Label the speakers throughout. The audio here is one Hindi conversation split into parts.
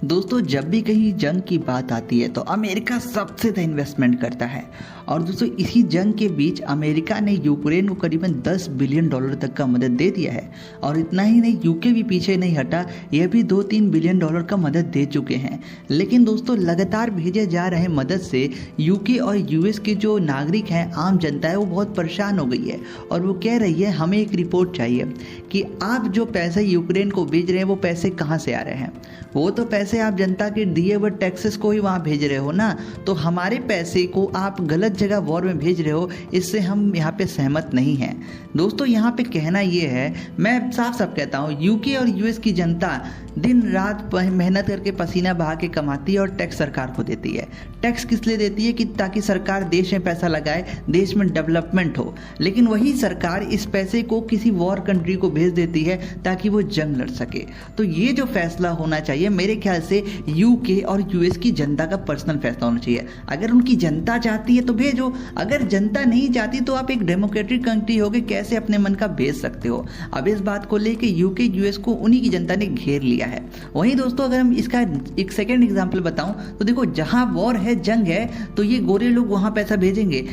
Speaker 1: दोस्तों जब भी कहीं जंग की बात आती है तो अमेरिका सबसे ज़्यादा इन्वेस्टमेंट करता है। और दोस्तों इसी जंग के बीच अमेरिका ने यूक्रेन को करीबन $10 बिलियन तक का मदद दे दिया है। और इतना ही नहीं, यूके भी पीछे नहीं हटा, यह भी $2-3 बिलियन का मदद दे चुके हैं। लेकिन दोस्तों लगातार भेजे जा रहे मदद से यूके और यूएस के जो नागरिक हैं, आम जनता है, वो बहुत परेशान हो गई है। और वो कह रही है हमें एक रिपोर्ट चाहिए कि आप जो पैसे यूक्रेन को भेज रहे हैं वो पैसे कहाँ से आ रहे हैं। वो तो पैसे आप जनता के दिए हुए टैक्सेस को ही वहाँ भेज रहे हो ना, तो हमारे पैसे को आप गलत जगह वॉर में भेज रहे हो, इससे हम यहाँ पे सहमत नहीं हैं। दोस्तों यहाँ पे कहना ये है, मैं साफ साफ कहता हूँ, यूके और यूएस की जनता दिन रात मेहनत करके पसीना बहा के कमाती है और टैक्स सरकार को देती है। टैक्स किस लिए देती है कि ताकि सरकार देश में पैसा लगाए, देश में डेवलपमेंट हो। लेकिन वही सरकार इस पैसे को किसी वॉर कंट्री को भेज देती है ताकि वो जंग लड़ सके। तो ये जो फैसला होना चाहिए मेरे ख्याल से यूके और यूएस की जनता का पर्सनल फैसला होना चाहिए। अगर उनकी जनता चाहती है तो भेजो, अगर जनता नहीं चाहती तो आप एक डेमोक्रेटिक कंट्री होगे, कैसे अपने मन का भेज सकते हो। अब इस बात को लेके यूके यूएस को उन्हीं की जनता ने घेर लिया है। वहीं दोस्तों अगर हम इसका एक सेकेंड एग्जाम्पल बताऊं तो देखो, जहां वॉर है, जंग है, तो ये गोरे लोग वहां पैसा भेजेंगे।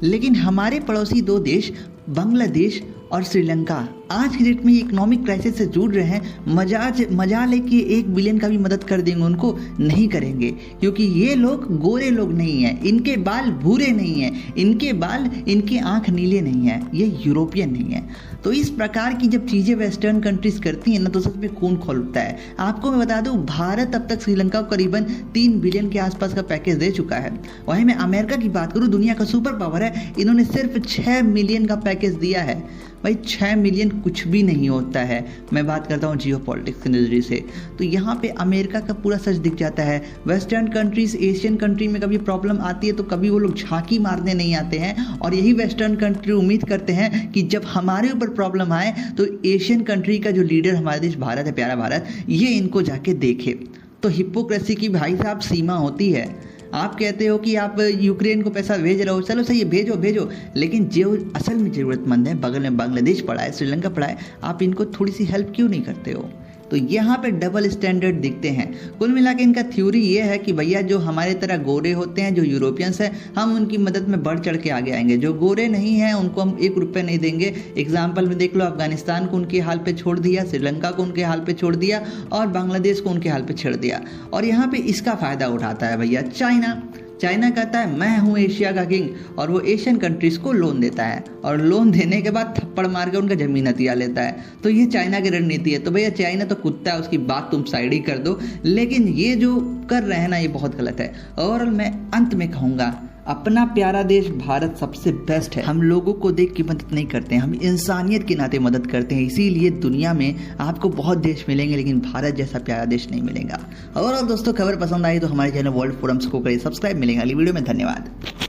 Speaker 1: लेकिन हमारे पड़ोसी दो देश बांग्लादेश और श्रीलंका आज की डेट में इकोनॉमिक क्राइसिस से जूझ रहे हैं। मजा लेके 1 बिलियन का भी मदद कर देंगे उनको, नहीं करेंगे, क्योंकि ये लोग गोरे लोग नहीं हैं, इनके बाल भूरे नहीं हैं, इनके बाल, इनकी आंख नीले नहीं हैं, ये यूरोपियन नहीं है। तो इस प्रकार की जब चीज़ें वेस्टर्न कंट्रीज करती हैं ना, तो सच में खून खौलता है। आपको मैं बता दूं, भारत अब तक श्रीलंका को करीबन 3 बिलियन के आसपास का पैकेज दे चुका है। वहीं मैं अमेरिका की बात करूं, दुनिया का सुपर पावर है, इन्होंने सिर्फ 6 मिलियन का पैकेज दिया है। भाई 6 मिलियन कुछ भी नहीं होता है। मैं बात करता हूँ जियो पॉलिटिक्स के नज़रिए से, तो यहाँ पे अमेरिका का पूरा सच दिख जाता है। वेस्टर्न कंट्रीज, एशियन कंट्री में कभी प्रॉब्लम आती है तो कभी वो लोग झांकी मारने नहीं आते हैं, और यही वेस्टर्न कंट्री उम्मीद करते हैं कि जब हमारे ऊपर प्रॉब्लम आए तो एशियन कंट्री का जो लीडर हमारा देश भारत है, प्यारा भारत, ये इनको जाके देखे। तो हिपोक्रेसी की भाई साहब सीमा होती है। आप कहते हो कि आप यूक्रेन को पैसा भेज रहे हो, चलो सही है, भेजो, लेकिन जो असल में ज़रूरतमंद है, बगल में बांग्लादेश पड़ा है, श्रीलंका पड़ा है, आप इनको थोड़ी सी हेल्प क्यों नहीं करते हो। तो यहाँ पे डबल स्टैंडर्ड दिखते हैं। कुल मिला के इनका थ्योरी ये है कि भैया जो हमारे तरह गोरे होते हैं, जो यूरोपियंस हैं, हम उनकी मदद में बढ़ चढ़ के आगे आएंगे। जो गोरे नहीं हैं उनको हम 1 रुपये नहीं देंगे। एग्जाम्पल में देख लो, अफगानिस्तान को उनके हाल पे छोड़ दिया, श्रीलंका को उनके हाल पे छोड़ दिया, और बांग्लादेश को उनके हाल पे छोड़ दिया। और यहाँ पे इसका फ़ायदा उठाता है भैया चाइना कहता है मैं हूँ एशिया का किंग, और वो एशियन कंट्रीज़ को लोन देता है, और लोन देने के बाद थप्पड़ मार के उनका ज़मीन हथिया लेता है। तो ये चाइना की रणनीति है। तो भैया चाइना तो कुत्ता है, उसकी बात तुम साइड ही कर दो, लेकिन ये जो कर रहे हैं ना, ये बहुत गलत है। ओवरऑल मैं अंत में कहूँगा, अपना प्यारा देश भारत सबसे बेस्ट है। हम लोगों को देख के मदद नहीं करते हैं, हम इंसानियत के नाते मदद करते हैं। इसीलिए दुनिया में आपको बहुत देश मिलेंगे, लेकिन भारत जैसा प्यारा देश नहीं मिलेगा। और दोस्तों खबर पसंद आई तो हमारे चैनल वर्ल्ड फोरम्स को करिए सब्सक्राइब। मिलेंगे अगली वीडियो में। धन्यवाद।